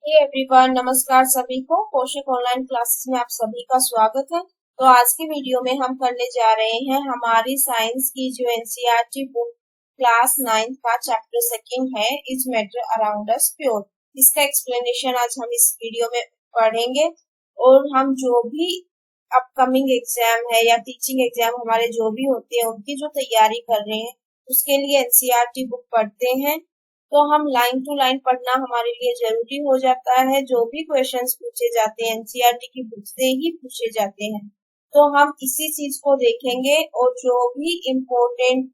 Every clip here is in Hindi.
हे एवरीवन, नमस्कार सभी को। कौशिक ऑनलाइन क्लासेस में आप सभी का स्वागत है। तो आज की वीडियो में हम करने जा रहे हैं हमारी साइंस की जो एनसीईआरटी बुक क्लास 9 का चैप्टर सेकंड है, is matter around us pure. इसका एक्सप्लेनेशन आज हम इस वीडियो में पढ़ेंगे। और हम जो भी अपकमिंग एग्जाम है या टीचिंग एग्जाम हमारे जो भी होते हैं उनकी जो तैयारी कर रहे हैं उसके लिए एनसीईआरटी बुक पढ़ते हैं। तो हम लाइन टू लाइन पढ़ना हमारे लिए जरूरी हो जाता है। जो भी क्वेश्चंस पूछे जाते हैं एनसीईआरटी की बुक से ही पूछे जाते हैं, तो हम इसी चीज को देखेंगे और जो भी इम्पोर्टेंट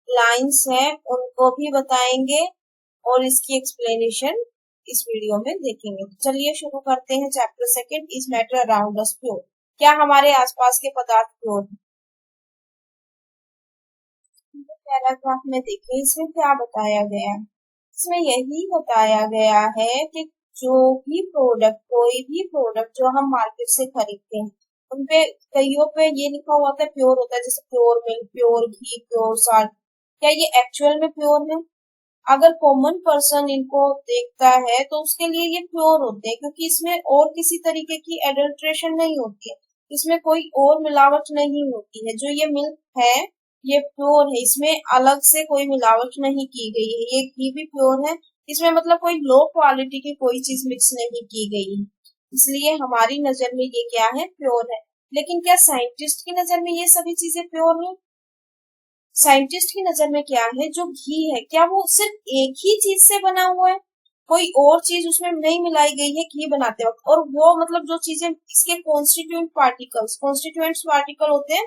लाइंस हैं उनको भी बताएंगे और इसकी एक्सप्लेनेशन इस वीडियो में देखेंगे। तो चलिए शुरू करते हैं। Chapter second, is matter around us pure. क्या हमारे आसपास के पदार्थ प्योर हैं? पैराग्राफ में देखिए इसमें क्या बताया गया है। इसमें यही बताया गया है कि जो भी प्रोडक्ट, कोई भी प्रोडक्ट जो हम मार्केट से खरीदते हैं उनपे कईयों पे ये लिखा हुआ होता है प्योर होता है, जैसे प्योर मिल्क, प्योर घी, प्योर साल्ट। क्या ये एक्चुअल में प्योर है? अगर कॉमन पर्सन इनको देखता है तो उसके लिए ये प्योर होते हैं, क्योंकि इसमें और किसी तरीके की एडल्ट्रेशन नहीं होती है, इसमें कोई और मिलावट नहीं होती है। जो ये मिल्क है ये प्योर है, इसमें अलग से कोई मिलावट नहीं की गई है। ये घी भी प्योर है, इसमें मतलब कोई लो क्वालिटी की कोई चीज मिक्स नहीं की गई है, इसलिए हमारी नजर में ये क्या है, प्योर है। लेकिन क्या साइंटिस्ट की नजर में ये सभी चीजें प्योर है? साइंटिस्ट की नजर में क्या है, जो घी है क्या वो सिर्फ एक ही चीज से बना हुआ है, कोई और चीज उसमें नहीं मिलाई गई है घी बनाते वक्त? और वो मतलब जो चीजें इसके कॉन्स्टिट्यूएंट्स पार्टिकल होते हैं,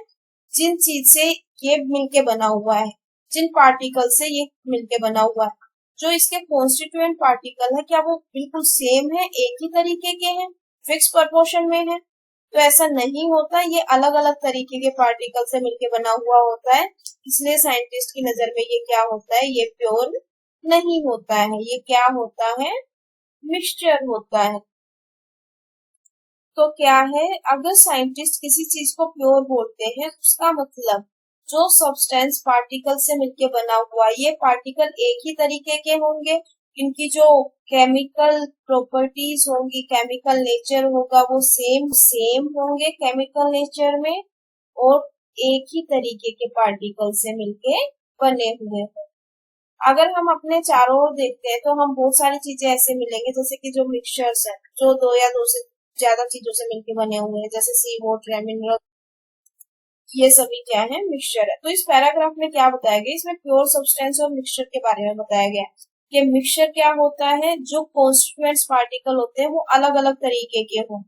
जिन चीज से ये मिलके बना हुआ है, जिन पार्टिकल से ये मिलके बना हुआ है, जो इसके कॉन्स्टिट्यूएंट पार्टिकल है क्या वो बिल्कुल सेम है, एक ही तरीके के हैं, फिक्स प्रोपोर्शन में है? तो ऐसा नहीं होता, ये अलग अलग तरीके के पार्टिकल से मिलके बना हुआ होता है। इसलिए साइंटिस्ट की नजर में ये क्या होता है, ये प्योर नहीं होता है, ये क्या होता है, मिक्सचर होता है। तो क्या है, अगर साइंटिस्ट किसी चीज को प्योर बोलते हैं उसका मतलब जो सब्सटेंस पार्टिकल से मिलके बना हुआ है, ये पार्टिकल एक ही तरीके के होंगे, इनकी जो केमिकल प्रॉपर्टीज होंगी, केमिकल नेचर होगा वो सेम सेम होंगे केमिकल नेचर में, और एक ही तरीके के पार्टिकल से मिलके बने हुए हैं। अगर हम अपने चारों ओर देखते हैं तो हम बहुत सारी चीजें ऐसे मिलेंगे, जैसे कि जो मिक्सचर्स हैं जो दो या दो से ज्यादा चीजों से मिलके बने हुए हैं, जैसे सी वाटर, मिनरल, ये सभी क्या है, मिक्सचर है। तो इस पैराग्राफ में क्या बताया गया, इसमें प्योर सब्सटेंस और मिक्सचर के बारे में बताया गया है कि मिक्सचर क्या होता है, जो कॉन्स्टिट्यूएंट्स पार्टिकल होते हैं वो अलग अलग तरीके के हों,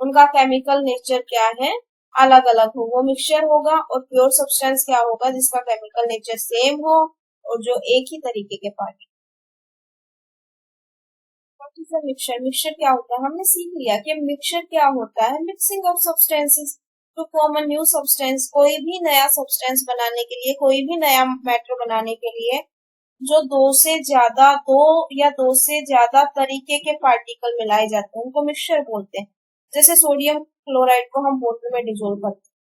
उनका केमिकल नेचर क्या है, अलग अलग हो, वो मिक्सचर होगा। और प्योर सब्सटेंस क्या होगा, जिसका केमिकल नेचर सेम हो और जो एक ही तरीके के पार्टिकल। मिक्सचर, मिक्सचर क्या होता है, हमने सीख लिया कि मिक्सचर क्या होता है, mixing of substances to form a new substance. कोई भी नया सब्सटेंस बनाने के लिए, कोई भी नया मैटर बनाने के लिए जो दो या दो से ज्यादा तरीके के पार्टिकल मिलाए जाते हैं उनको मिक्सचर बोलते हैं। जैसे सोडियम क्लोराइड को हम वाटर में डिजोल्व करते हैं,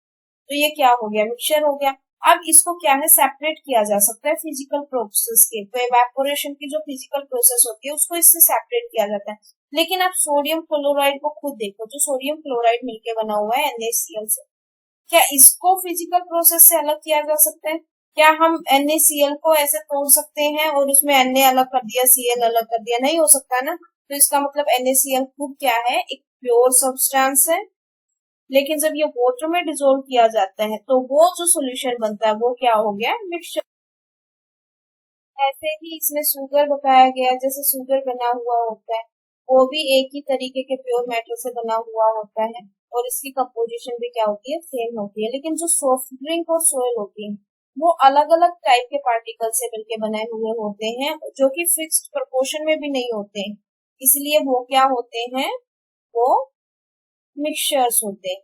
तो ये क्या हो गया, मिक्सचर हो गया। अब इसको क्या है, सेपरेट किया जा सकता है फिजिकल प्रोसेस के, तो एवेपोरेशन की जो फिजिकल प्रोसेस होती है उसको इससे सेपरेट किया जाता है। लेकिन आप सोडियम क्लोराइड को खुद देखो, जो सोडियम क्लोराइड मिलके बना हुआ है NaCl से, क्या इसको फिजिकल प्रोसेस से अलग किया जा सकता है? क्या हम NaCl को ऐसे तोड़ सकते हैं और उसमें Na अलग कर दिया, Cl अलग कर दिया? नहीं हो सकता ना। तो इसका मतलब NaCl खुद क्या है, एक प्योर सब्सटेंस है। लेकिन जब ये वाटर में डिसोल्व किया जाता है तो वो जो सॉल्यूशन बनता है वो क्या हो गया, मिक्सचर। ऐसे ही इसमें शुगर बताया गया, जैसे शुगर बना हुआ होता है वो भी एक ही तरीके के प्योर मेटल से बना हुआ होता है, और इसकी कंपोजिशन भी क्या होती है, सेम होती है। लेकिन जो सॉफ्ट ड्रिंक और सोयल होती है वो अलग अलग टाइप के पार्टिकल से मिलके बने हुए होते हैं, जो कि फिक्स्ड प्रोपोर्शन में भी नहीं होते हैं, इसलिए वो क्या होते हैं, वो मिक्सचर्स होते हैं।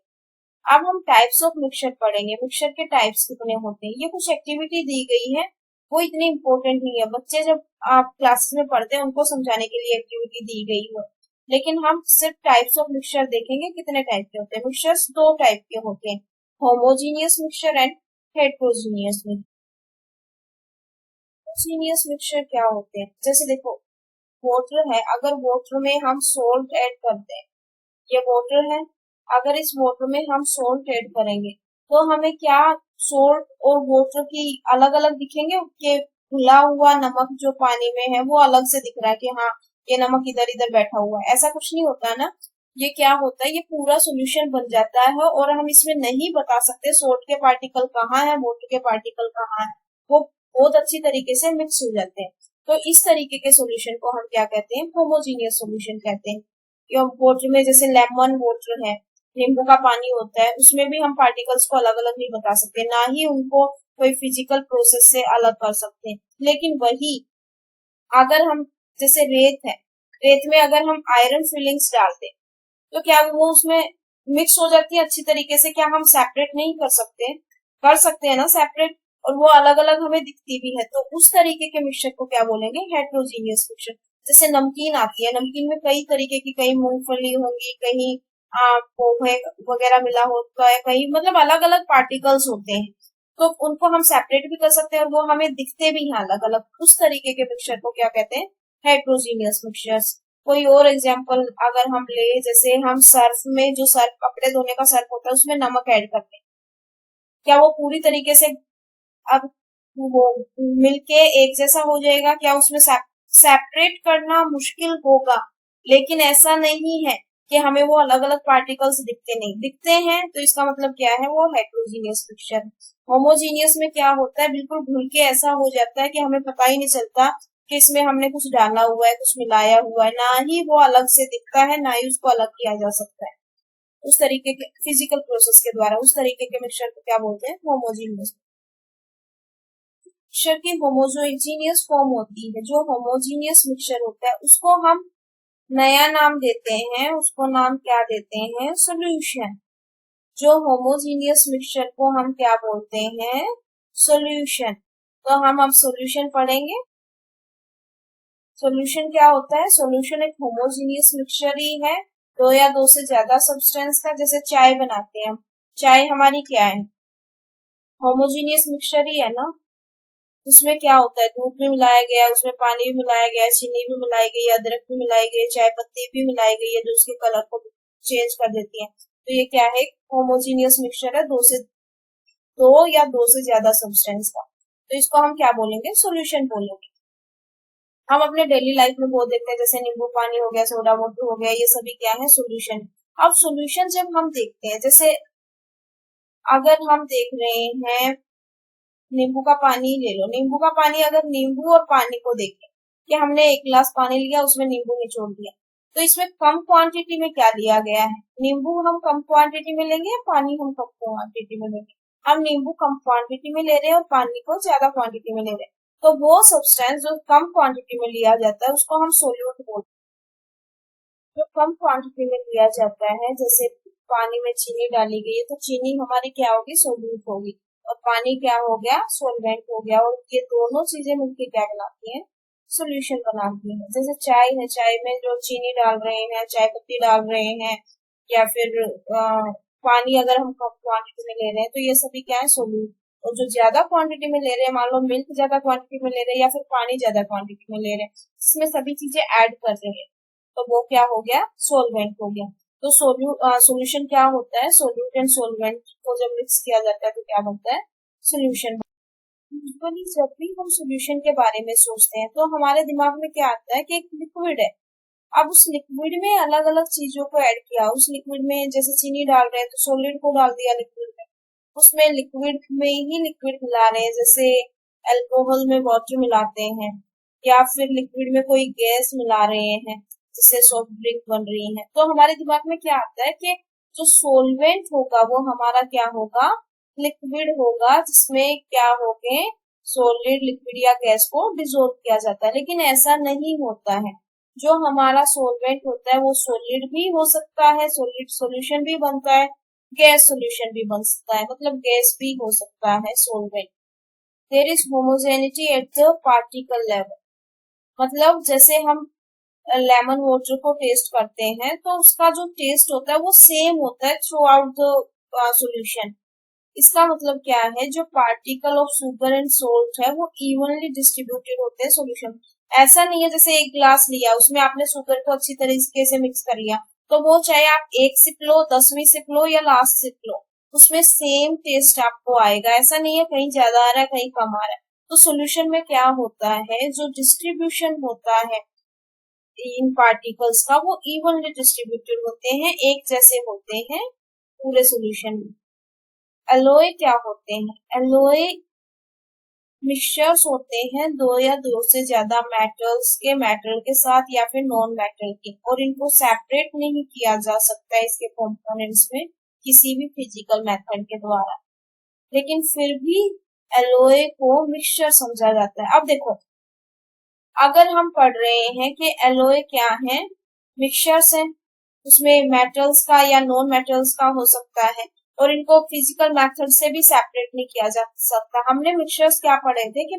अब हम टाइप्स ऑफ मिक्सचर पढ़ेंगे, मिक्सचर के टाइप्स कितने होते हैं। ये कुछ एक्टिविटी दी गई है, वो इतनी इंपॉर्टेंट नहीं है, बच्चे जब आप क्लासेस में पढ़ते हैं उनको समझाने के लिए एक्टिविटी दी गई हो। लेकिन हम सिर्फ टाइप्स ऑफ मिक्सचर देखेंगे, कितने टाइप के होते हैं। मिक्सचर्स दो टाइप के होते हैं, homogeneous mixture and heterogeneous mixture. Homogeneous mixture क्या होते हैं, जैसे देखो वाटर है, अगर वाटर में हम सोल्ट ऐड करते हैं, ये वाटर है, अगर इस वाटर में हम सोल्ट ऐड करेंगे तो हमें क्या सोल्ट और वाटर की अलग अलग दिखेंगे कि घुला हुआ नमक जो पानी में है वो अलग से दिख रहा है कि हाँ ये नमक इधर इधर बैठा हुआ है, ऐसा कुछ नहीं होता ना। ये क्या होता है, ये पूरा सोल्यूशन बन जाता है और हम इसमें नहीं बता सकते सोल्ट के पार्टिकल कहाँ है, वाटर के पार्टिकल कहाँ है, वो बहुत अच्छी तरीके से मिक्स हो जाते हैं। तो इस तरीके के सॉल्यूशन को हम क्या कहते हैं, होमोजीनियस सॉल्यूशन कहते हैं। या वाटर में जैसे लेमन वाटर है, नींबू का पानी होता है, उसमें भी हम पार्टिकल्स को अलग अलग नहीं बता सकते, ना ही उनको कोई फिजिकल प्रोसेस से अलग कर सकते हैं। लेकिन वही अगर हम जैसे रेत है, रेत में अगर हम आयरन फिलिंग्स डाल दें तो क्या वो उसमें मिक्स हो जाती है अच्छी तरीके से, क्या हम सेपरेट नहीं कर सकते, कर सकते हैं ना सेपरेट, और वो अलग अलग हमें दिखती भी है। तो उस तरीके के मिक्सचर को क्या बोलेंगे, हेट्रोजीनियस मिक्सचर। जैसे नमकीन आती है, नमकीन में कई तरीके की, कहीं मूंगफली होंगी, कहीं पोहे वगैरह मिला होता है, कहीं मतलब अलग अलग पार्टिकल्स होते हैं, तो उनको हम सेपरेट भी कर सकते हैं और वो हमें दिखते भी हैं अलग अलग। उस तरीके के मिक्सचर को क्या कहते हैं, हेट्रोजीनियस मिक्सचर्स। कोई और एग्जांपल अगर हम ले, जैसे हम सर्फ में, जो सर्फ कपड़े धोने का सर्फ होता है उसमें नमक ऐड करते हैं, क्या वो पूरी तरीके से अब वो मिलके एक जैसा हो जाएगा, क्या उसमें सेपरेट करना मुश्किल होगा। लेकिन ऐसा नहीं है कि हमें वो अलग अलग पार्टिकल्स दिखते नहीं, दिखते हैं, तो इसका मतलब क्या है, वो हेट्रोजीनियस मिक्सचर। होमोजीनियस में क्या होता है, बिल्कुल घुल के ऐसा हो जाता है कि हमें पता ही नहीं चलता कि इसमें हमने कुछ डाला हुआ है, कुछ मिलाया हुआ है, ना ही वो अलग से दिखता है, ना ही उसको अलग किया जा सकता है उस तरीके के फिजिकल प्रोसेस के द्वारा। उस तरीके के मिक्सचर को क्या बोलते हैं, होमोजीनियस मिक्सचर। की होमोजीनियस फॉर्म होती है, जो होमोजीनियस मिक्सचर होता है उसको हम नया नाम देते हैं, उसको नाम क्या देते हैं, सॉल्यूशन। जो होमोजीनियस मिक्सचर को हम क्या बोलते हैं, सॉल्यूशन। तो हम अब सॉल्यूशन पढ़ेंगे। सॉल्यूशन क्या होता है, सॉल्यूशन एक होमोजीनियस मिक्सचर ही है, दो या दो से ज्यादा सब्सटेंस का। जैसे चाय बनाते हैं हम, चाय हमारी क्या है, होमोजीनियस मिक्सचर ही है ना। उसमें क्या होता है, दूध भी मिलाया गया है, उसमें पानी भी मिलाया गया है, चीनी भी मिलाई गई है, अदरक भी मिलाई गई है, चाय पत्ती भी मिलाई गई है जो उसके कलर को चेंज कर देती है। तो ये क्या है, होमोजीनियस मिक्सचर है, दो या दो से ज्यादा सब्सटेंस का। तो इसको हम क्या बोलेंगे, सॉल्यूशन बोलेंगे। हम अपने डेली लाइफ में बहुत देखते हैं, जैसे नींबू पानी हो गया, सोडा वाटर हो गया, ये सभी क्या है, सॉल्यूशन। अब सॉल्यूशन जब हम देखते हैं, जैसे अगर हम देख रहे हैं नींबू का पानी ले लो, नींबू का पानी, अगर नींबू और पानी को देखें कि हमने एक गिलास पानी लिया, उसमें नींबू निचोड़ दिया, तो इसमें कम क्वांटिटी में क्या लिया गया है, नींबू हम कम क्वांटिटी में लेंगे या पानी हम कम क्वांटिटी में लेंगे। हम नींबू कम क्वांटिटी में ले रहे हैं और पानी को ज्यादा क्वांटिटी में ले रहे हैं, तो वो सब्सटेंस जो कम क्वांटिटी में लिया जाता है उसको हम सोल्यूट बोलते हैं। जो कम क्वांटिटी में लिया जाता है, जैसे पानी में चीनी डाली गई है तो चीनी हमारी क्या होगी, सोल्यूट होगी, और पानी क्या हो गया, सोलवेंट हो गया, और ये दोनों चीजें मिलकर क्या बनाती हैं, सोल्यूशन बनाती हैं। जैसे चाय है, चाय में जो चीनी डाल रहे हैं, चाय पत्ती डाल रहे हैं, या फिर पानी अगर हम कम क्वांटिटी में ले रहे हैं तो ये सभी क्या है, सोल्यूट। और जो ज्यादा क्वांटिटी में ले रहे हैं, मान लो मिल्क ज्यादा क्वांटिटी में ले रहे हैं या फिर पानी ज्यादा क्वांटिटी में ले रहे हैं, इसमें सभी चीजें ऐड कर रहे हैं, तो वो क्या हो गया, सोलवेंट हो गया। तो सोल्यूशन क्या होता है, सोल्यूट एंड सोलवेंट को जब मिक्स किया जाता है तो क्या बनता है, सोल्यूशन। यूजुअली जब भी हम सोल्यूशन के बारे में सोचते हैं तो हमारे दिमाग में क्या आता है कि एक लिक्विड है। अब उस लिक्विड में अलग अलग चीजों को ऐड किया, उस लिक्विड में जैसे चीनी डाल रहे हैं तो सॉलिड को डाल दिया लिक्विड में, उसमें लिक्विड में ही लिक्विड मिला रहे हैं, जैसे अल्कोहल में वाटर मिलाते हैं, या फिर लिक्विड में कोई गैस मिला रहे हैं जिससे सॉफ्ट ड्रिंक बन रही है। तो हमारे दिमाग में क्या आता है कि जो सोलवेंट होगा वो हमारा क्या होगा, लिक्विड होगा, जिसमें क्या हो गए, सॉलिड, लिक्विड या गैस को डिसोल्व किया जाता है। लेकिन ऐसा नहीं होता है, जो हमारा सोलवेंट होता है वो सॉलिड भी हो सकता है, सॉलिड सॉल्यूशन भी बनता है, गैस सॉल्यूशन भी बन सकता है, मतलब गैस भी हो सकता है solvent. There is homogeneity at the particle level, मतलब जैसे हम लेमन वाटर को टेस्ट करते हैं तो उसका जो टेस्ट होता है वो सेम होता है थ्रू आउट द सॉल्यूशन। इसका मतलब क्या है, जो particle of sugar and salt है वो इवनली डिस्ट्रीब्यूटेड होते हैं सॉल्यूशन। ऐसा नहीं है जैसे एक ग्लास लिया उसमें आपने शुगर को अच्छी तरीके से मिक्स कर लिया, तो वो चाहे आप एक सिप लो, 10वीं सिप लो या लास्ट सिप लो, उसमें सेम टेस्ट आपको आएगा। ऐसा नहीं है कहीं ज्यादा आ रहा है कहीं कम आ रहा है। तो सोल्यूशन में क्या होता है, जो डिस्ट्रीब्यूशन होता है इन पार्टिकल्स का वो इवनली डिस्ट्रीब्यूटेड होते हैं, एक जैसे होते हैं पूरे सॉल्यूशन में। एलोय क्या होते हैं, एलोय मिक्सचर्स होते हैं दो या दो से ज्यादा मेटल्स के मेटल के साथ या फिर नॉन मेटल के, और इनको सेपरेट नहीं किया जा सकता है इसके कंपोनेंट्स में किसी भी फिजिकल मेथड के द्वारा, लेकिन फिर भी एलोय को मिक्सचर समझा जाता है। अब देखो, अगर हम पढ़ रहे हैं कि एलोय क्या है, मिक्सचर्स हैं, उसमें मेटल्स का या नॉन मेटल्स का हो सकता है, और इनको फिजिकल मेथड से भी सेपरेट नहीं किया जा सकता। हमने मिक्सचर्स क्या पढ़े थे कि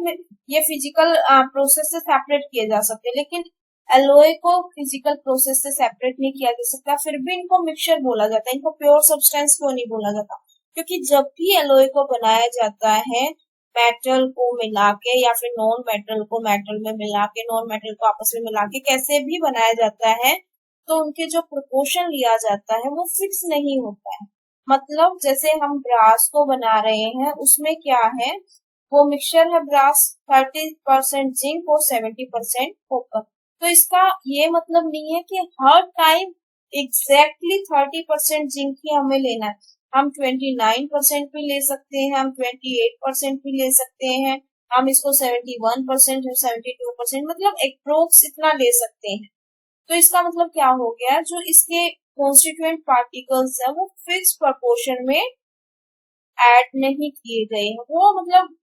ये फिजिकल प्रोसेस से सेपरेट किए जा सकते, लेकिन एलोय को फिजिकल प्रोसेस से सेपरेट नहीं किया जा सकता, फिर भी इनको मिक्सचर बोला जाता है। इनको प्योर सब्सटेंस क्यों नहीं बोला जाता, क्योंकि जब भी एलोय को बनाया जाता है मेटल को मिला के या फिर नॉन मेटल को मेटल में मिला के, नॉन मेटल को आपस में मिला के कैसे भी बनाया जाता है, तो उनके जो प्रोपोर्शन लिया जाता है वो फिक्स नहीं होता है। मतलब जैसे हम ब्रास को बना रहे हैं, उसमें क्या है, वो मिक्सचर है ब्रास 30% जिंक और 70% कॉपर। तो इसका ये मतलब नहीं है कि हर टाइम एग्जैक्टली 30% जिंक ही हमें लेना है। हम 29% भी ले सकते हैं, हम 28% भी ले सकते हैं, हम इसको 71% या 72%, मतलब अप्रोक्स इतना ले सकते हैं। तो इसका मतलब क्या हो गया, जो इसके कॉन्स्टिट्यूएंट पार्टिकल्स है वो फिक्स प्रोपोर्शन में ऐड नहीं किए गए हैं, वो मतलब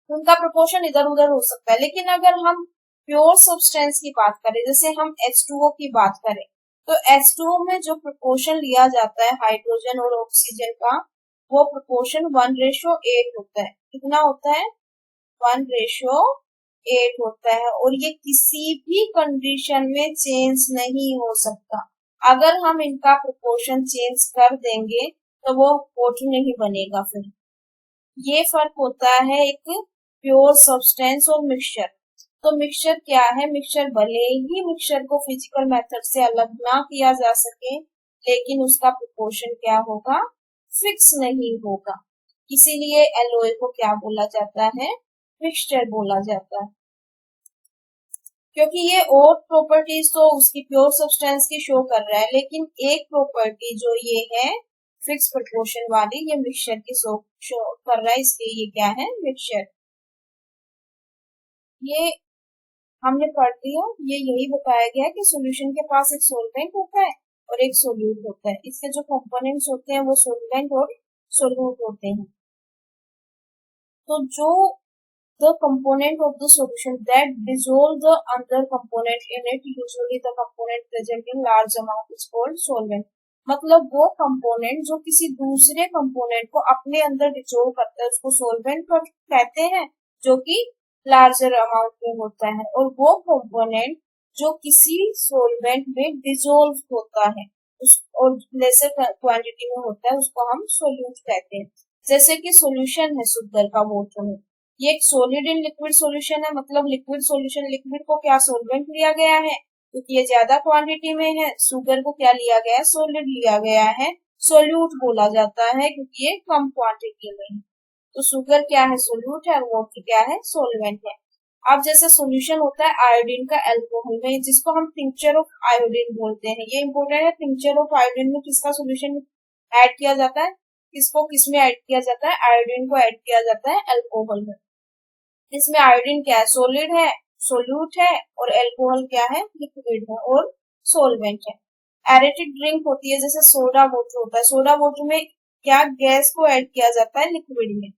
उनका प्रोपोर्शन इधर उधर हो सकता है। लेकिन अगर हम प्योर सब्सटेंस की बात करें, जैसे हम H2O की बात करें, तो H2O में जो प्रोपोर्शन लिया जाता है हाइड्रोजन और ऑक्सीजन का, वो प्रोपोर्शन 1:8 होता है। कितना होता है, 1:8 होता है, और ये किसी भी कंडीशन में चेंज नहीं हो सकता। अगर हम इनका प्रोपोर्शन चेंज कर देंगे तो वो वाटर नहीं बनेगा। फिर ये फर्क होता है एक प्योर सब्सटेंस और मिक्सचर। तो मिक्सचर क्या है, मिक्सचर भले ही मिक्सचर को फिजिकल मेथड से अलग ना किया जा सके, लेकिन उसका प्रोपोर्शन क्या होगा, फिक्स नहीं होगा। इसीलिए एलोय को क्या बोला जाता है, मिक्सचर बोला जाता है, क्योंकि ये और प्रॉपर्टीज तो उसकी प्योर सब्सटेंस की शो कर रहा है, लेकिन एक प्रॉपर्टी जो ये है फिक्स प्रोपोर्शन वाली, ये मिक्सचर की शो कर रहा है, इसलिए ये क्या है, मिक्सचर। ये हमने पढ़ लिया, ये यही बताया गया है कि सॉल्यूशन के पास एक सोलवेंट होता है और एक सोल्यूट होता है। इसके जो कंपोनेंट्स होते हैं वो सोलवेंट और सोल्यूट होते हैं। तो जो the component of the solution that dissolve the other component in it, usually the component present in large amount is called solvent। मतलब वो कंपोनेंट जो किसी दूसरे कंपोनेंट को अपने अंदर डिसोल्व करता है उसको सोलवेंट कहते हैं, जो कि लार्जर अमाउंट में होता है। और वो कंपोनेंट जो किसी सोलवेंट में डिसोल्व होता है उस और लेसर क्वांटिटी में होता है, उसको हम सोल्यूट कहते हैं। जैसे कि सोल्यूशन है शुगर का वाटर में, ये एक सॉलिड इन लिक्विड सॉल्यूशन है। मतलब लिक्विड सॉल्यूशन, लिक्विड को क्या सोलवेंट लिया गया है क्योंकि ये ज्यादा क्वांटिटी में है, शुगर को क्या लिया गया है, सॉलिड लिया गया है, सोल्यूट बोला जाता है क्योंकि ये कम क्वांटिटी में है। तो शुगर क्या है, सोल्यूट है, और वाटर क्या है, सोलवेंट है। अब जैसे सॉल्यूशन होता है आयोडीन का अल्कोहल में, जिसको हम टिंचर ऑफ आयोडीन बोलते हैं। ये इंपॉर्टेंट है, टिंचर ऑफ आयोडीन में किसका सॉल्यूशन ऐड किया जाता है, किसको किसमें ऐड किया जाता है, आयोडीन को ऐड किया जाता है अल्कोहल में। इसमें आयोडीन क्या है, सोलिड है, सोल्यूट है, और अल्कोहल क्या है, लिक्विड है और सोलवेंट है। एरेटिक ड्रिंक होती है जैसे सोडा वाटर होता है, सोडा वाटर में क्या गैस को ऐड किया जाता है लिक्विड में,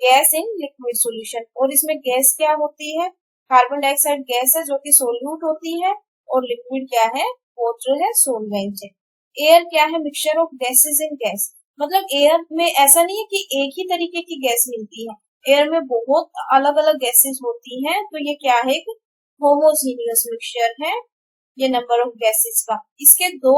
गैस इन लिक्विड सॉल्यूशन। और इसमें गैस क्या होती है, कार्बन डाइऑक्साइड गैस है जो कि सोल्यूट होती है, और लिक्विड क्या है, वाटर है, सोलवेंट है। एयर क्या है, mixture of gases in gas. मतलब एयर में ऐसा नहीं है कि एक ही तरीके की गैस मिलती है, एयर में बहुत अलग अलग गैसेस होती हैं। तो ये क्या है, एक होमोजीनियस मिक्सचर है ये नंबर ऑफ गैसेस का। इसके दो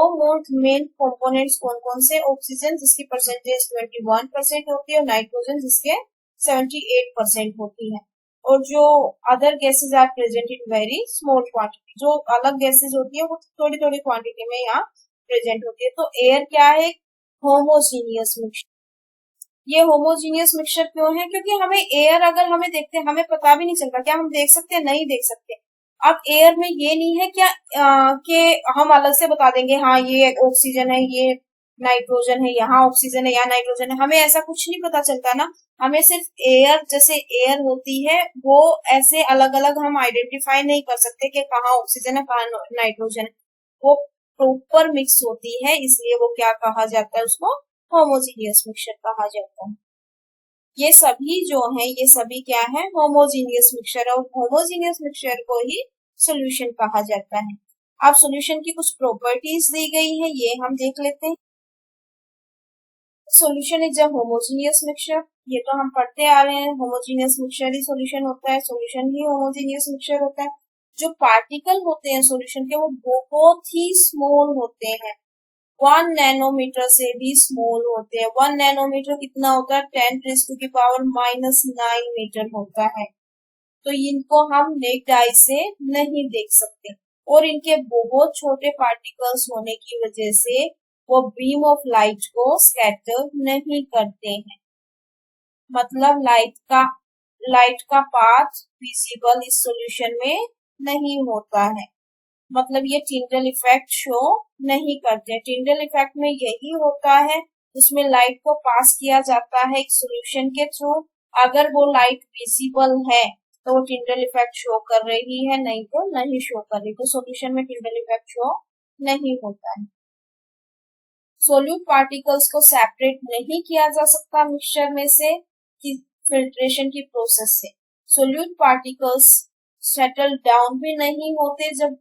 मेन कंपोनेंट्स कौन कौन से, ऑक्सीजन जिसकी परसेंटेज 21% होती है, और नाइट्रोजन जिसके 78% होती है। और जो other gases are present in very small quantity, जो अलग गैसेज होती है वो थोड़ी थोड़ी क्वांटिटी में यहाँ प्रेजेंट होती है। तो एयर क्या है? Homogeneous mixture. ये होमोजीनियस मिक्सचर क्यों है? क्योंकि हमें एयर अगर हमें देखते हैं हमें पता भी नहीं चलता। क्या हम देख सकते हैं? नहीं देख सकते। अब एयर में ये नहीं है क्या कि हम अलग से बता देंगे हाँ ये ऑक्सीजन है, ये नाइट्रोजन है, यहाँ ऑक्सीजन है, यहाँ नाइट्रोजन है। हमें ऐसा कुछ नहीं पता चलता ना। हमें सिर्फ एयर, जैसे एयर होती है वो ऐसे अलग अलग हम आइडेंटिफाई नहीं कर सकते कि कहाँ ऑक्सीजन है कहाँ नाइट्रोजन है। वो प्रॉपर मिक्स होती है, इसलिए वो क्या कहा जाता है? उसको होमोजीनियस मिक्सचर कहा जाता है। ये सभी जो है ये सभी क्या है? Homogeneous mixture. और होमोजीनियस मिक्सचर को ही सॉल्यूशन कहा जाता है। अब सॉल्यूशन की कुछ प्रॉपर्टीज दी गई है, ये हम देख लेते हैं। Solution is a homogeneous mixture, ये तो हम पढ़ते आ रहे हैं। होमोजीनियस मिक्सचर ही सॉल्यूशन होता है, सॉल्यूशन ही होमोजीनियस मिक्सचर होता है। जो पार्टिकल होते हैं सॉल्यूशन के वो बहुत ही स्मॉल होते हैं, 1 नैनोमीटर से भी स्मॉल होते हैं। 1 नैनोमीटर कितना होता है? 10⁻⁻⁹ मीटर होता है। तो इनको हम नेक्ड आई से नहीं देख सकते, और इनके बहुत छोटे पार्टिकल्स होने की वजह से वो बीम ऑफ लाइट को स्कैटर नहीं करते हैं। मतलब लाइट का पाथ विजिबल इस सॉल्यूशन में नहीं होता है। मतलब ये टिंडल इफेक्ट शो नहीं करते। टिंडल इफेक्ट में यही होता है, उसमें लाइट को पास किया जाता है एक सॉल्यूशन के थ्रू। अगर वो लाइट विजिबल है तो वो टिंडल इफेक्ट शो कर रही है, नहीं तो नहीं शो कर रही। तो सॉल्यूशन में टिंडल इफेक्ट शो नहीं होता है। सोल्यूट पार्टिकल्स को सेपरेट नहीं किया जा सकता मिक्सचर में से कि फिल्ट्रेशन की प्रोसेस से। सोल्यूट पार्टिकल्स सेटल डाउन भी नहीं होते जब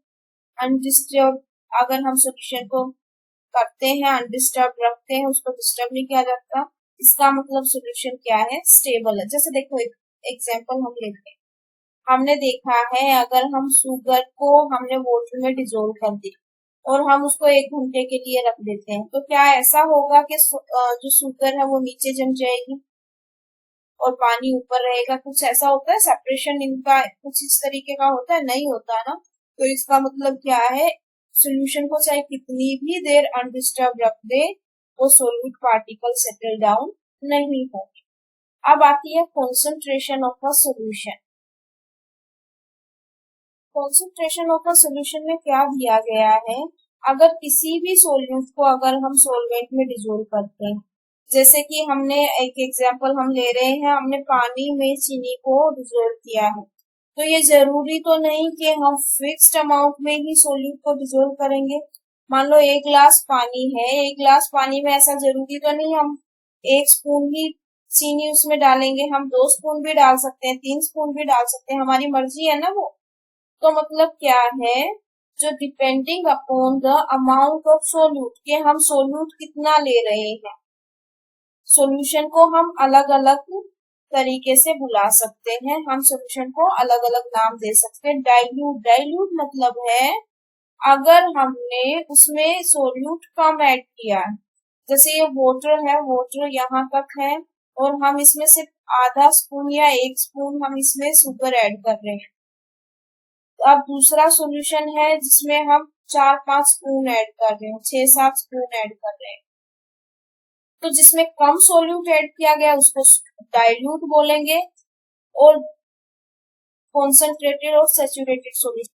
अनडिस्टर्ब, अगर हम सॉल्यूशन को करते हैं अनडिस्टर्ब रखते हैं, उसको डिस्टर्ब नहीं किया जाता, इसका मतलब सॉल्यूशन क्या है? स्टेबल है। जैसे देखो एक एग्जांपल हम लेते हैं। हमने देखा है अगर हम शुगर को हमने वाटर में डिजोल्व कर दी और हम उसको 1 घंटे के लिए रख देते हैं, तो क्या ऐसा होगा कि जो शुगर है वो नीचे जम जाएगी और पानी ऊपर रहेगा? कुछ ऐसा होता है? सेपरेशन इनका कुछ इस तरीके का होता है? नहीं होता ना। तो इसका मतलब क्या है? सॉल्यूशन को चाहे कितनी भी देर अनडिस्टर्ब रख दे, वो सोल्यूट पार्टिकल सेटल डाउन नहीं होंगे। अब आती है concentration of a solution. Concentration of a solution में क्या दिया गया है? अगर किसी भी सोल्यूट को अगर हम सॉल्वेंट में डिजोल्व करते हैं, जैसे कि हमने एक एग्जांपल हम ले रहे हैं, हमने पानी में चीनी को डिजोल्व किया है, तो ये जरूरी तो नहीं कि हम फिक्स्ड अमाउंट में ही सोल्यूट को डिजोल्व करेंगे। मान लो 1 गिलास पानी है, 1 गिलास पानी में ऐसा जरूरी तो नहीं हम 1 स्पून ही चीनी उसमें डालेंगे। हम 2 स्पून भी डाल सकते हैं, 3 स्पून भी डाल सकते हैं, हमारी मर्जी है ना वो। तो मतलब क्या है? जो depending upon the amount of solute, के हम सोल्यूट कितना ले रहे हैं, सॉल्यूशन को हम अलग अलग तरीके से बुला सकते हैं। हम सॉल्यूशन को अलग अलग नाम दे सकते हैं। डाइल्यूट, डाइल्यूट मतलब है अगर हमने उसमें सोल्यूट कम ऐड किया, जैसे ये वाटर है, वाटर यहाँ तक है और हम इसमें सिर्फ आधा स्पून या 1 स्पून हम इसमें शुगर ऐड कर रहे हैं। अब दूसरा सॉल्यूशन है जिसमें हम 4-5 स्पून ऐड कर रहे हैं, 6-7 स्पून ऐड कर रहे हैं। तो जिसमें कम सोल्यूट ऐड किया गया उसको डाइल्यूट बोलेंगे, और कॉन्सेंट्रेटेड और सैचुरेटेड सॉल्यूशन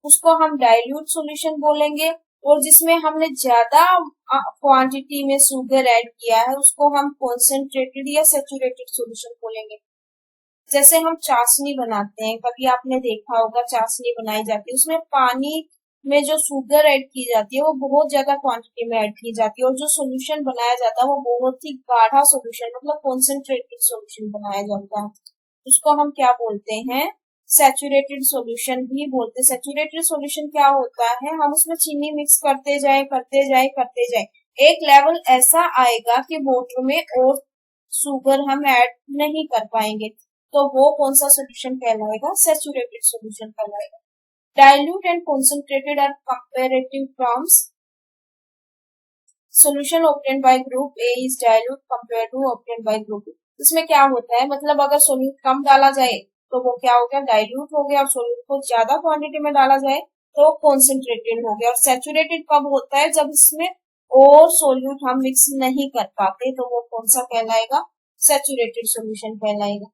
उसको हम डाइल्यूट सॉल्यूशन बोलेंगे। और जिसमें हमने ज्यादा क्वांटिटी में शुगर ऐड किया है उसको हम कॉन्सेंट्रेटेड या सैचुरेटेड सॉल्यूशन बोलेंगे। जैसे हम चाशनी बनाते हैं, कभी आपने देखा होगा चाशनी बनाई जाती है, उसमें पानी में जो शुगर ऐड की जाती है वो बहुत ज्यादा क्वांटिटी में ऐड की जाती है, और जो सॉल्यूशन बनाया जाता है वो बहुत ही गाढ़ा सॉल्यूशन मतलब कॉन्सेंट्रेटेड सॉल्यूशन बनाया जाता है। उसको हम क्या बोलते हैं? सैचुरेटेड सॉल्यूशन भी बोलते हैं। सैचुरेटेड सॉल्यूशन क्या होता है? हम उसमें चीनी मिक्स करते जाए करते जाए करते जाए, एक लेवल ऐसा आएगा कि वाटर में और शुगर हम ऐड नहीं कर पाएंगे, तो वो कौन सा सॉल्यूशन कहलाएगा? सैचुरेटेड सॉल्यूशन कहलाएगा। Dilute and concentrated are comparative terms. Solution obtained by group A is dilute compared to obtained by group B. इसमें क्या होता है, मतलब अगर सोल्यूट कम डाला जाए तो वो क्या हो गया, डाइल्यूट हो गया, और सोल्यूट को ज्यादा क्वांटिटी में डाला जाए तो कॉन्सेंट्रेटेड हो गया। और सैचुरेटेड कब होता है, जब इसमें और सोल्यूट हम मिक्स नहीं कर पाते, तो वो कौन सा कहलाएगा, सैचुरेटेड सोल्यूशन कहलाएगा।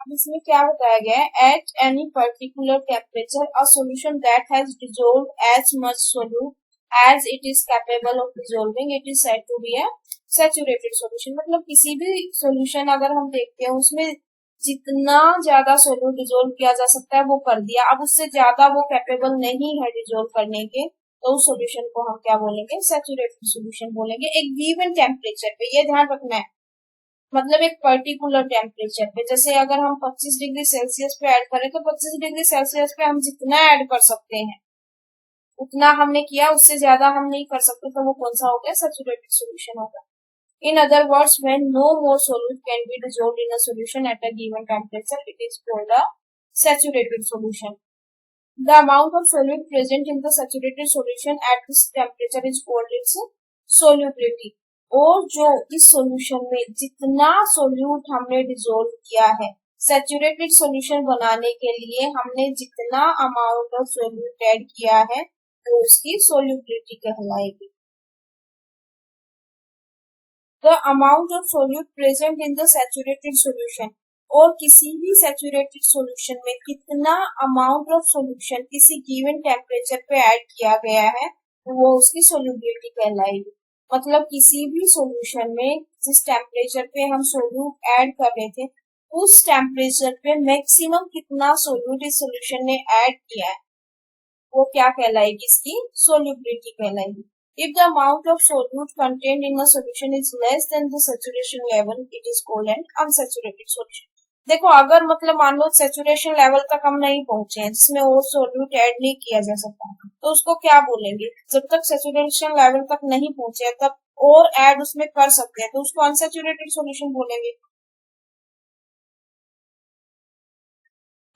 अब इसमें क्या बताया गया है, at any particular temperature a solution that has dissolved as much solute as it is capable of dissolving it is said to be a saturated solution. मतलब किसी भी सॉल्यूशन अगर हम देखते हैं उसमें जितना ज्यादा सोल्यूट डिसॉल्व किया जा सकता है वो कर दिया, अब उससे ज्यादा वो कैपेबल नहीं है डिसॉल्व करने के, तो उस सॉल्यूशन को हम क्या बोलेंगे, सैचुरेटेड सॉल्यूशन बोलेंगे। एक गिवन टेम्परेचर पे, ये ध्यान रखना है, मतलब एक पर्टिकुलर टेम्परेचर पे, जैसे अगर हम 25 डिग्री सेल्सियस पे ऐड करें तो 25 डिग्री सेल्सियस पे हम जितना ऐड कर सकते हैं उतना हमने किया, उससे ज्यादा हम नहीं कर सकते, तो वो कौन सा हो गया, सैचुरेटेड सॉल्यूशन होगा। In other words, when no more solute can be dissolved in a solution at a given temperature, it is called a saturated solution. The amount of solute present in the saturated solution at this temperature is called its solubility. और जो इस सॉल्यूशन में जितना सोल्यूट हमने डिसॉल्व किया है, सैचुरेटेड सॉल्यूशन बनाने के लिए हमने जितना अमाउंट ऑफ सोल्यूट ऐड किया है तो उसकी सोल्यूबिलिटी कहलाएगी। The amount of solute present in the saturated solution, और किसी भी सैचुरेटेड सॉल्यूशन में कितना अमाउंट ऑफ सॉल्यूशन किसी गिवन टेम्परेचर पे ऐड किया गया है वो उसकी सोल्यूबिलिटी कहलाएगी। मतलब किसी भी सॉल्यूशन में जिस टेम्परेचर पे हम सोल्यूट ऐड कर रहे थे उस टेम्परेचर पे मैक्सिमम कितना सोल्यूट इस सॉल्यूशन ने ऐड किया है वो क्या कहलाएगी, इसकी सोल्यूबिलिटी कहलाएगी। If the amount of solute contained in a solution is less than the saturation level, it is called an unsaturated solution. देखो अगर मतलब मान लो सेचुरेशन लेवल तक हम नहीं पहुंचे हैं जिसमें और सोल्यूट ऐड नहीं किया जा सकता, तो उसको क्या बोलेंगे, जब तक सेचुरेशन लेवल तक नहीं पहुंचे तब और ऐड उसमें कर सकते हैं तो उसको अनसेचुरेटेड सॉल्यूशन बोलेंगे।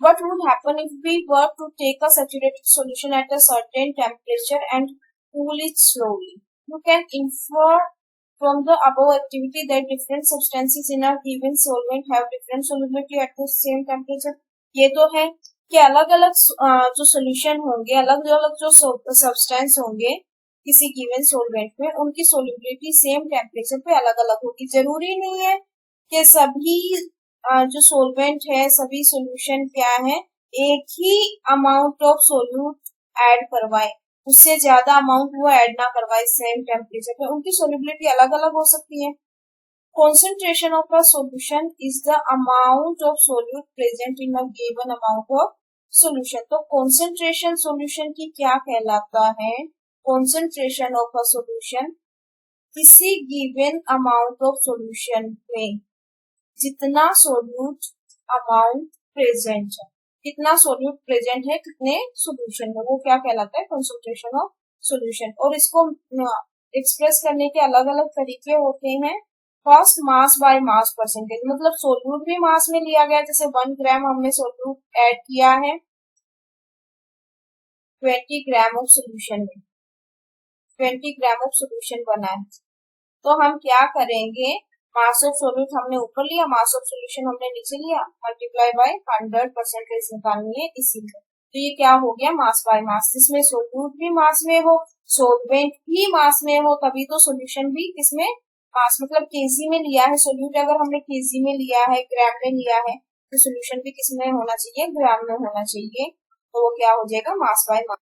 What would happen if we were to take a saturated solution at a certain temperature and cool it slowly? You can infer from the above activity that different substances in a given solvent have different solubility at the same temperature. ये तो है कि अलग अलग जो सोल्यूशन होंगे, अलग अलग जो सब्सटेंस होंगे किसी गिवन सोलवेंट में, उनकी सोल्यूबिलिटी सेम टेम्परेचर पे अलग अलग होगी। जरूरी नहीं है कि सभी जो सोलवेंट है सभी सोल्यूशन क्या है एक ही अमाउंट ऑफ सोल्यूट ऐड करवाए, उससे ज्यादा अमाउंट वो ऐड ना करवाए सेम टेम्परेचर पे, उनकी सोल्यूबिलिटी अलग अलग हो सकती है। concentration of a solution is the amount of solute present in a given amount of solution। तो concentration solution की क्या कहलाता है, concentration of a solution किसी given amount of solution में जितना सोल्यूट अमाउंट प्रेजेंट है, कितना सोल्यूट प्रेजेंट है कितने सोल्यूशन में, वो क्या कहलाता है, कंसंट्रेशन ऑफ सोल्यूशन। और इसको एक्सप्रेस करने के अलग अलग तरीके होते हैं। First mass by mass percentage, मतलब सोल्यूट भी मास में लिया गया, जैसे 1 ग्राम हमने सोल्यूट ऐड किया है 20 ग्राम ऑफ सोल्यूशन में, 20 ग्राम ऑफ सोल्यूशन बना है, तो हम क्या करेंगे, मास ऑफ सोल्यूट हमने ऊपर लिया, मास ऑफ सोल्यूशन हमने नीचे लिया, मल्टीप्लाई बाय 100 परसेंटेज निकालनी है इसीलिए। तो ये क्या हो गया, मास बाय मास, जिसमें सोल्यूट भी मास में हो सोलवेंट भी मास में हो तभी तो सोल्यूशन भी किसमें, मास, मतलब केजी में लिया है सोल्यूट, अगर हमने केजी में लिया है, ग्राम में लिया है, तो सोल्यूशन भी किसमें होना चाहिए, ग्राम में होना चाहिए, तो वो क्या हो जाएगा, मास बाय मास।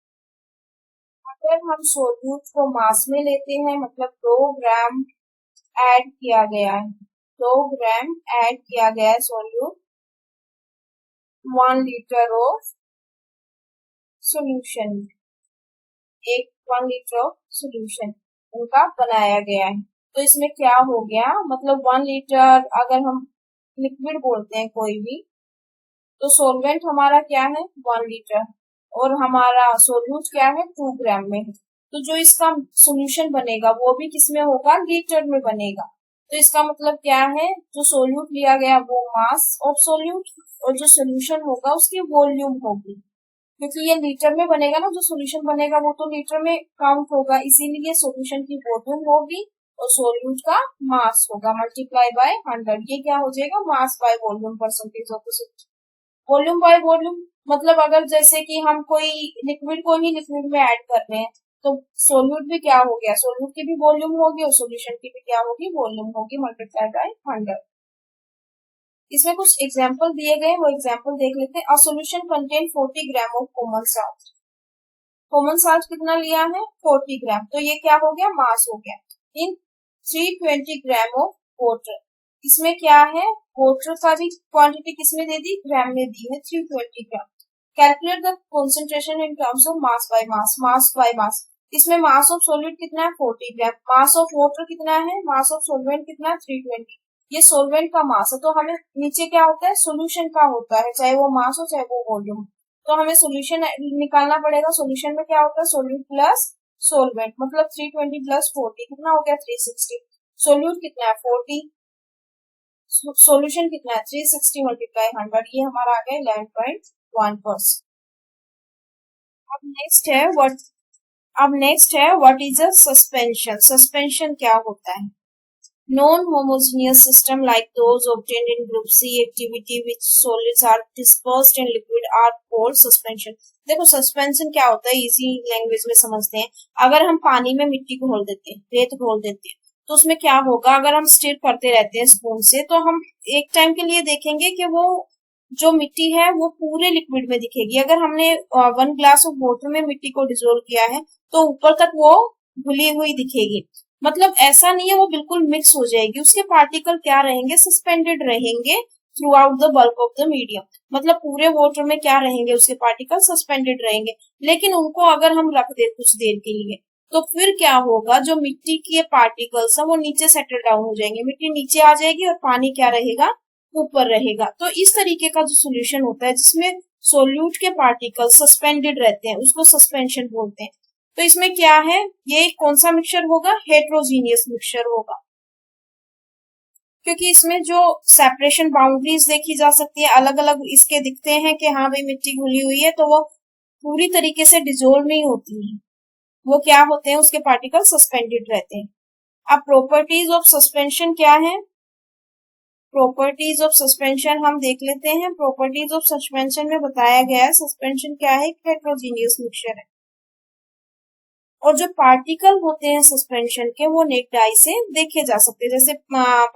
अगर हम सोल्यूट को मास में लेते हैं, मतलब 2 ग्राम ऐड किया गया है, 2 ग्राम ऐड किया गया है solute 1 litre of solution, 1 litre of solution उनका बनाया गया है, तो इसमें क्या हो गया, मतलब 1 लीटर अगर हम लिक्विड बोलते हैं कोई भी, तो सोलवेंट हमारा क्या है 1 लीटर और हमारा सोल्यूट क्या है 2 ग्राम में, तो जो इसका सोल्यूशन बनेगा वो भी किसमें होगा, लीटर में बनेगा। तो इसका मतलब क्या है, जो सोल्यूट लिया गया वो मास ऑफ सोल्यूट और जो सोल्यूशन होगा उसकी वॉल्यूम होगी, क्योंकि ये लीटर में बनेगा ना, जो सोल्यूशन बनेगा वो तो लीटर में काउंट होगा, इसीलिए सोल्यूशन की वॉल्यूम होगी और सोल्यूट का मास होगा मल्टीप्लाई बाय 100। ये क्या हो जाएगा, mass by volume percentage of the solute. Volume by volume मतलब अगर जैसे कि हम कोई लिक्विड को ही लिक्विड में ऐड कर रहे हैं तो सोल्यूट भी क्या हो गया, सोल्यूट की भी वॉल्यूम होगी और सोल्यूशन की भी क्या होगी, वॉल्यूम होगी मल्टीप्लाई बाय 100। इसमें कुछ एग्जाम्पल दिए गए, वो एग्जाम्पल देख लेते हैं। A solution contain 40 gram of common salt. Common salt कितना लिया है, 40 ग्राम, तो ये क्या हो गया, मास हो गया। इन 320 ग्राम ऑफ वाटर, इसमें क्या है, वाटर का भी क्वांटिटी किसमें दे दी, ग्राम में दी है, 320 gram. Calculate the concentration in terms of mass by mass, mass by mass. इसमें मास ऑफ सॉल्यूट कितना है, 40 ग्राम। मास ऑफ वाटर कितना है, मास ऑफ सॉल्वेंट कितना है, 320। ये सॉल्वेंट का मास है, तो हमें नीचे क्या होता है, सोल्यूशन का होता है, चाहे वो मास हो चाहे वो वॉल्यूम। तो हमें सोल्यूशन निकालना पड़ेगा। सोल्यूशन में क्या होता है, सोल्यूट प्लस सोलवेंट, मतलब 320 प्लस 40 कितना हो गया, 360। सोल्यूट कितना है, 40, सोल्यूशन कितना है, 360 मल्टीप्लाई 100, ये हमारा आ गया 11.1%। अब नेक्स्ट है what is a suspension. Suspension क्या होता है, non homogeneous system like those obtained in group C activity which solids are dispersed in liquid are called suspension। देखो सस्पेंशन क्या होता है, इजी लैंग्वेज में समझते हैं। अगर हम पानी में मिट्टी को घोल देते हैं, रेत घोल देते हैं, तो उसमें क्या होगा, अगर हम स्टिर करते रहते हैं स्पून से, तो हम एक टाइम के लिए देखेंगे कि वो जो मिट्टी है वो पूरे लिक्विड में दिखेगी। अगर हमने 1 ग्लास ऑफ वाटर में मिट्टी को डिसोल्व किया है तो ऊपर तक वो घुली हुई दिखेगी। मतलब ऐसा नहीं है वो बिल्कुल मिक्स हो जाएगी, उसके पार्टिकल क्या रहेंगे, सस्पेंडेड रहेंगे through out the bulk of the medium. मतलब पूरे वाटर में क्या रहेंगे, उसके पार्टिकल सस्पेंडेड रहेंगे। लेकिन उनको अगर हम रख दे कुछ देर के लिए तो फिर क्या होगा, जो मिट्टी के पार्टिकल्स है वो नीचे सेटल डाउन हो जाएंगे, मिट्टी नीचे आ जाएगी और पानी क्या रहेगा, ऊपर रहेगा। तो इस तरीके का जो सोल्यूशन होता है जिसमें सोल्यूट के पार्टिकल सस्पेंडेड रहते हैं उसको सस्पेंशन बोलते हैं। तो इसमें क्या है, ये कौन सा मिक्सचर होगा, हेट्रोजीनियस मिक्सचर होगा, क्योंकि इसमें जो सेपरेशन बाउंड्रीज देखी जा सकती है, अलग अलग इसके दिखते हैं कि हाँ भाई मिट्टी घुली हुई है, तो वो पूरी तरीके से डिजोल्व नहीं होती है, वो क्या होते हैं, उसके पार्टिकल सस्पेंडेड रहते हैं। अब प्रॉपर्टीज ऑफ सस्पेंशन क्या है, प्रॉपर्टीज ऑफ सस्पेंशन हम देख लेते हैं। प्रॉपर्टीज ऑफ सस्पेंशन में बताया गया है सस्पेंशन क्या है, हेट्रोजीनियस मिक्सचर है। और जो पार्टिकल होते हैं सस्पेंशन के वो नेक्ड आई से देखे जा सकते हैं। जैसे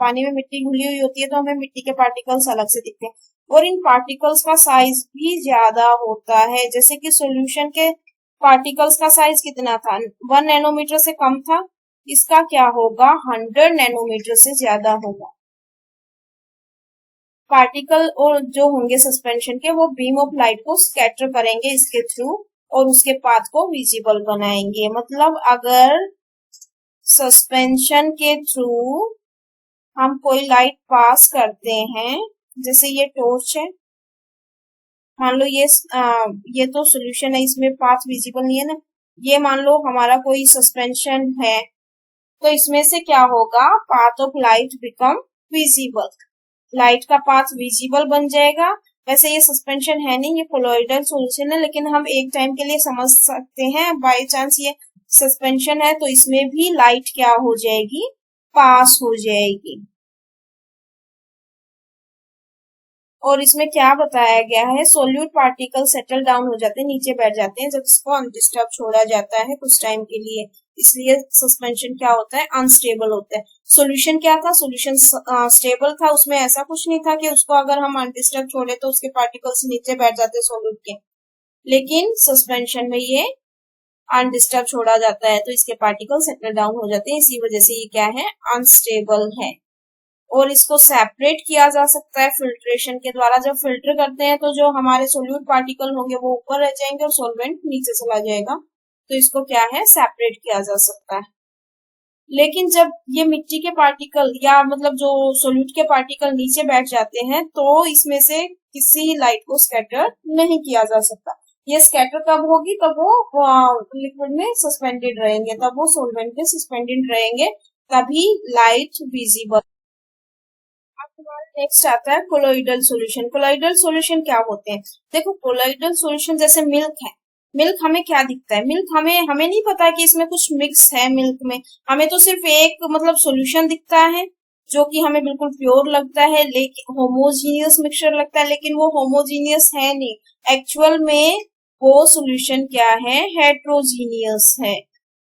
पानी में मिट्टी घुली हुई होती है तो हमें मिट्टी के पार्टिकल्स अलग से दिखते हैं, और इन पार्टिकल्स का साइज भी ज्यादा होता है। जैसे कि सॉल्यूशन के पार्टिकल्स का साइज कितना था, 1 नैनोमीटर से कम था, इसका क्या होगा, 100 नैनोमीटर से ज्यादा होगा। पार्टिकल और जो होंगे सस्पेंशन के वो बीम ऑफ लाइट को स्कैटर करेंगे इसके थ्रू और उसके पाथ को विजिबल बनाएंगे। मतलब अगर सस्पेंशन के थ्रू हम कोई लाइट पास करते हैं, जैसे ये टॉर्च है, मान लो ये तो सोल्यूशन है, इसमें पाथ विजिबल नहीं है ना, ये मान लो हमारा कोई सस्पेंशन है, तो इसमें से क्या होगा, path of light become visible, light का पाथ विजिबल बन जाएगा। वैसे ये सस्पेंशन है नहीं, ये कोलॉइडल सॉल्यूशन है, लेकिन हम एक टाइम के लिए समझ सकते हैं, बाय चांस ये सस्पेंशन है तो इसमें भी लाइट क्या हो जाएगी, पास हो जाएगी। और इसमें क्या बताया गया है, सोल्यूट पार्टिकल सेटल डाउन हो जाते हैं, नीचे बैठ जाते हैं जब इसको अनडिस्टर्ब छोड़ा जाता है कुछ टाइम के लिए, इसलिए सस्पेंशन क्या होता है, अनस्टेबल होता है। सॉल्यूशन क्या था, सॉल्यूशन स्टेबल था, उसमें ऐसा कुछ नहीं था कि उसको अगर हम अनडिस्टर्ब छोड़े तो उसके पार्टिकल्स नीचे बैठ जाते सोल्यूट के, लेकिन सस्पेंशन में ये अनडिस्टर्ब छोड़ा जाता है तो इसके पार्टिकल सेटल डाउन हो जाते हैं, इसी वजह से ये क्या है, अनस्टेबल है। और इसको सेपरेट किया जा सकता है फिल्ट्रेशन के द्वारा। जब फिल्टर करते हैं तो जो हमारे सोल्यूट पार्टिकल होंगे वो ऊपर रह जाएंगे और सॉल्वेंट नीचे चला जाएगा, तो इसको क्या है, सेपरेट किया जा सकता है। लेकिन जब ये मिट्टी के पार्टिकल या मतलब जो सोल्यूट के पार्टिकल नीचे बैठ जाते हैं तो इसमें से किसी लाइट को स्कैटर नहीं किया जा सकता। ये स्कैटर कब होगी, तब वो लिक्विड में सस्पेंडेड रहेंगे, तब वो सॉल्वेंट में सस्पेंडेड रहेंगे, तभी लाइट विजिबल। नेक्स्ट आता है कोलोइडल सॉल्यूशन। कोलोइडल सॉल्यूशन क्या होते हैं, देखो कोलोइडल सॉल्यूशन जैसे मिल्क है, मिल्क हमें क्या दिखता है, मिल्क हमें हमें नहीं पता कि इसमें कुछ मिक्स है मिल्क में। हमें तो सिर्फ एक मतलब सॉल्यूशन दिखता है जो कि हमें बिल्कुल प्योर लगता है, लेकिन होमोजीनियस मिक्सचर लगता है, लेकिन वो होमोजीनियस है नहीं। एक्चुअल में वो सॉल्यूशन क्या है, हेट्रोजीनियस है।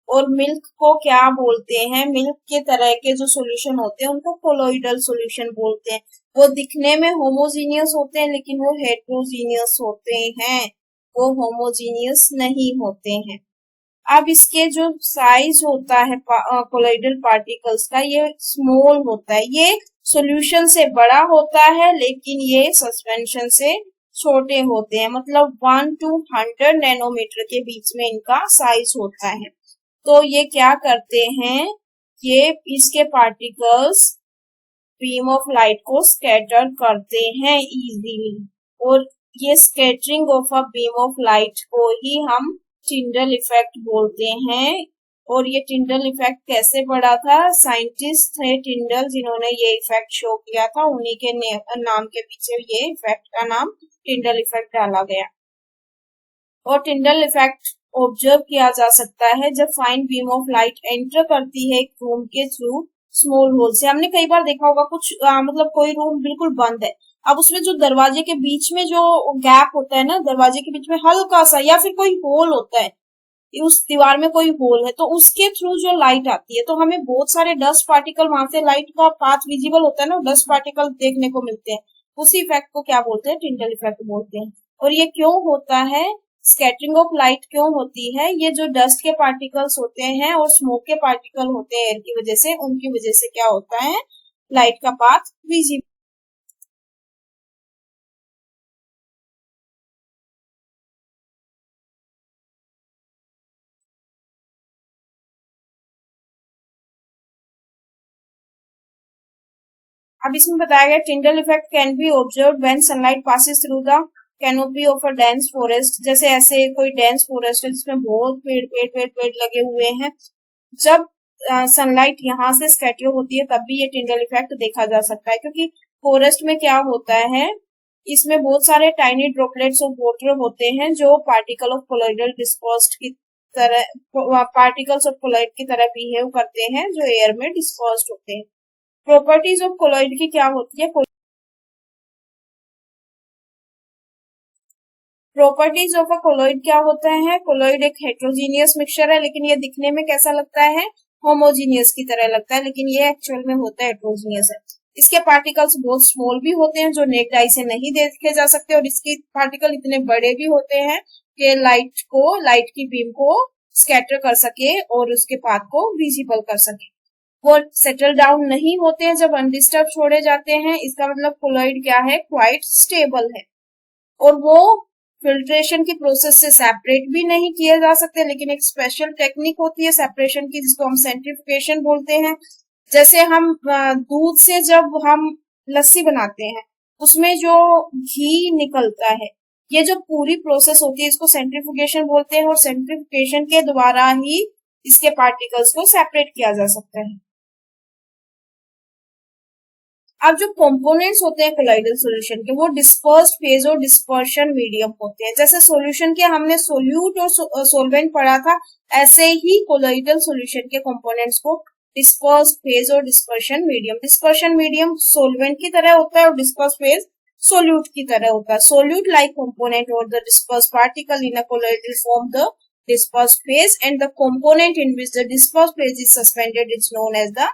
और मिल्क को क्या बोलते हैं, मिल्क के तरह के जो सॉल्यूशन होते हैं उनको कोलोइडल सॉल्यूशन बोलते हैं। वो दिखने में होमोजीनियस होते हैं लेकिन वो हेट्रोजीनियस होते हैं, वो होमोजीनियस नहीं होते हैं। अब इसके जो साइज होता है कोलोइडल पार्टिकल्स का, ये स्मॉल होता है, ये सॉल्यूशन से बड़ा होता है लेकिन ये सस्पेंशन से छोटे होते हैं, मतलब 1 to 100 नैनोमीटर के बीच में इनका साइज होता है। तो ये क्या करते हैं, ये इसके पार्टिकल्स बीम ऑफ लाइट को स्कैटर करते हैं इजीली। और ये scattering of a beam of light को ही हम टिंडल इफेक्ट बोलते हैं। और ये टिंडल इफेक्ट कैसे पड़ा था, साइंटिस्ट थे टिंडल जिन्होंने ये इफेक्ट शो किया था, उन्हीं के नाम के पीछे ये इफेक्ट का नाम टिंडल इफेक्ट डाला गया। और टिंडल इफेक्ट ऑब्जर्व किया जा सकता है जब fine beam of light enter करती है एक रूम के थ्रू स्मॉल होल से। हमने कई बार देखा होगा कुछ मतलब कोई रूम बिल्कुल बंद है, अब उसमें जो दरवाजे के बीच में जो गैप होता है ना, दरवाजे के बीच में हल्का सा या फिर कोई होल होता है, उस दीवार में कोई होल है, तो उसके थ्रू जो लाइट आती है तो हमें बहुत सारे डस्ट पार्टिकल, वहां से लाइट का पाथ विजिबल होता है ना, डस्ट पार्टिकल देखने को मिलते हैं। उसी इफेक्ट को क्या बोलते हैं, टिंडल इफेक्ट बोलते हैं। और ये क्यों होता है, स्कैटरिंग ऑफ लाइट क्यों होती है, ये जो डस्ट के पार्टिकल्स होते हैं और स्मोक के पार्टिकल होते हैं एयर की वजह से, उनकी वजह से क्या होता है, लाइट का पाथ विजिबल। अब इसमें बताया गया Tyndall effect can be observe when sunlight passes through the canopy of a dense forest. जैसे ऐसे कोई डेंस फॉरेस्ट है जिसमें बहुत पेड़ पेड़ पेड़ पेड़ लगे हुए हैं, जब सनलाइट यहाँ से स्कैटर होती है तब भी ये टिंडल इफेक्ट देखा जा सकता है। क्योंकि फॉरेस्ट में क्या होता है, इसमें बहुत सारे टाइनी ड्रॉपलेट्स ऑफ वाटर होते हैं जो पार्टिकल ऑफ कोलोइडल डिस्पर्स्ड की तरह, पार्टिकल्स ऑफ कोलोइड की तरह बिहेव करते हैं जो एयर में डिस्पर्स्ड होते हैं। प्रॉपर्टीज ऑफ कोलोइड की क्या होती है, प्रॉपर्टीज ऑफ अ कोलोइड क्या होता है, कोलोइड एक हेट्रोजीनियस मिक्सचर है, लेकिन ये दिखने में कैसा लगता है, होमोजीनियस की तरह लगता है, लेकिन ये एक्चुअल में होता है हेट्रोजीनियस है। इसके पार्टिकल्स बहुत स्मॉल भी होते हैं जो नेक्ड आई से नहीं देखे जा सकते, और इसके पार्टिकल इतने बड़े भी होते हैं कि लाइट की बीम को स्कैटर कर सके और उसके पाथ को विजिबल कर सके। वो सेटल डाउन नहीं होते हैं जब अनडिस्टर्ब छोड़े जाते हैं, इसका मतलब कोलोइड क्या है, क्वाइट स्टेबल है। और वो फिल्ट्रेशन की प्रोसेस से सेपरेट भी नहीं किए जा सकते, लेकिन एक स्पेशल टेक्निक होती है सेपरेशन की जिसको हम सेंट्रीफिकेशन बोलते हैं। जैसे हम दूध से जब हम लस्सी बनाते हैं उसमें जो घी निकलता है, ये जो पूरी प्रोसेस होती है इसको सेंट्रीफिकेशन बोलते हैं, और सेंट्रीफिकेशन के द्वारा ही इसके पार्टिकल्स को सेपरेट किया जा सकता है। अब जो कंपोनेंट्स होते हैं कोलाइडल सॉल्यूशन के, वो डिस्पर्स्ड फेज और डिस्पर्शन मीडियम होते हैं। जैसे सॉल्यूशन के हमने सोल्यूट और सोलवेंट पढ़ा था, ऐसे ही कोलाइडल सॉल्यूशन के कंपोनेंट्स को डिस्पर्स्ड फेज और डिस्पर्शन मीडियम सोलवेंट की तरह होता है और डिस्पर्स फेज सोल्यूट की तरह होता है। सोल्यूट लाइक कंपोनेंट और the disperse particle in a colloidal form the dispersed phase, and the component in which the dispersed phase is suspended is known as the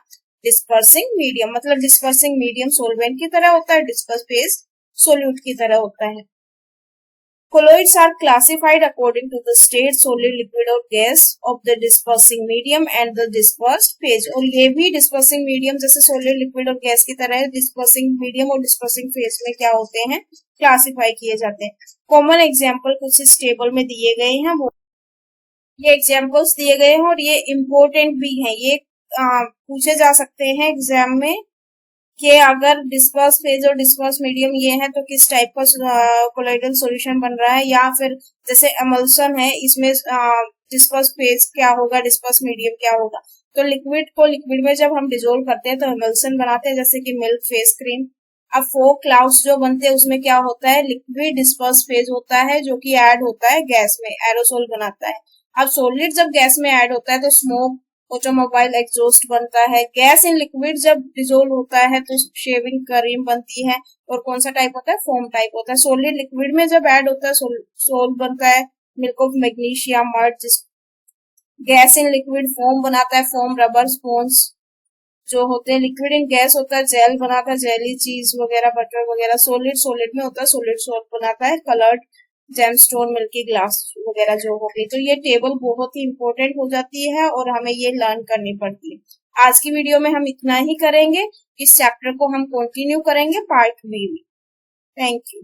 dispersing medium. मतलब डिस्पर्सिंग मीडियम सोलवेंट की तरह होता है, डिस्पर्स फेज सोल्यूट की तरह होता है। Colloids are classified according to the state solid liquid और gas of the dispersing medium and the dispersed phase. और ये भी डिस्पर्सिंग मीडियम जैसे सॉलिड लिक्विड और गैस की तरह डिस्पर्सिंग मीडियम और डिस्पर्सिंग फेज में क्या होते हैं, क्लासिफाई किए जाते हैं। कॉमन एग्जाम्पल कुछ इस टेबल में दिए गए हैं, ये एग्जाम्पल्स दिए गए हैं और ये इम्पोर्टेंट भी हैं, ये पूछे जा सकते हैं एग्जाम में कि अगर डिस्पर्स फेज और डिस्पर्स मीडियम ये है तो किस टाइप का कोलाइडल सॉल्यूशन बन रहा है, या फिर जैसे एमल्सन है इसमें डिस्पर्स फेज क्या होगा, डिस्पर्स मीडियम क्या होगा। तो लिक्विड में जब हम डिजोल्व करते हैं तो एमल्सन बनाते हैं, जैसे कि मिल्क फेस क्रीम। अब फोग क्लाउड्स जो बनते हैं उसमें क्या होता है, लिक्विड डिस्पर्स फेज होता है जो कि ऐड होता है गैस में, एरोसोल बनाता है। अब सॉलिड जब गैस में ऐड होता है तो स्मोक, ऑटोमोबाइल एग्जॉस्ट बनता है। गैस इन लिक्विड जब डिजोल्व होता है तो शेविंग क्रीम बनती है। और कौन सा टाइप होता है, फोम टाइप होता है। सॉलिड लिक्विड में जब ऐड होता है सोल बनता है, मिल्क ऑफ मैग्नीशिया मड। जिस गैस इन लिक्विड फोम बनाता है, फोम रबर स्पॉन्ज जो होते हैं। लिक्विड इन गैस होता है, जेल बनाता है, जेली चीज वगैरह, बटर वगैरह। सॉलिड सॉलिड में होता है, सॉलिड सॉल्ट बनाता है, कलर्ड जेमस्टोन, मिल्की ग्लास वगैरह जो हो गई। तो ये टेबल बहुत ही इंपॉर्टेंट हो जाती है और हमें ये लर्न करनी पड़ती है। आज की वीडियो में हम इतना ही करेंगे। इस चैप्टर को हम कंटिन्यू करेंगे पार्ट बी में। Thank you.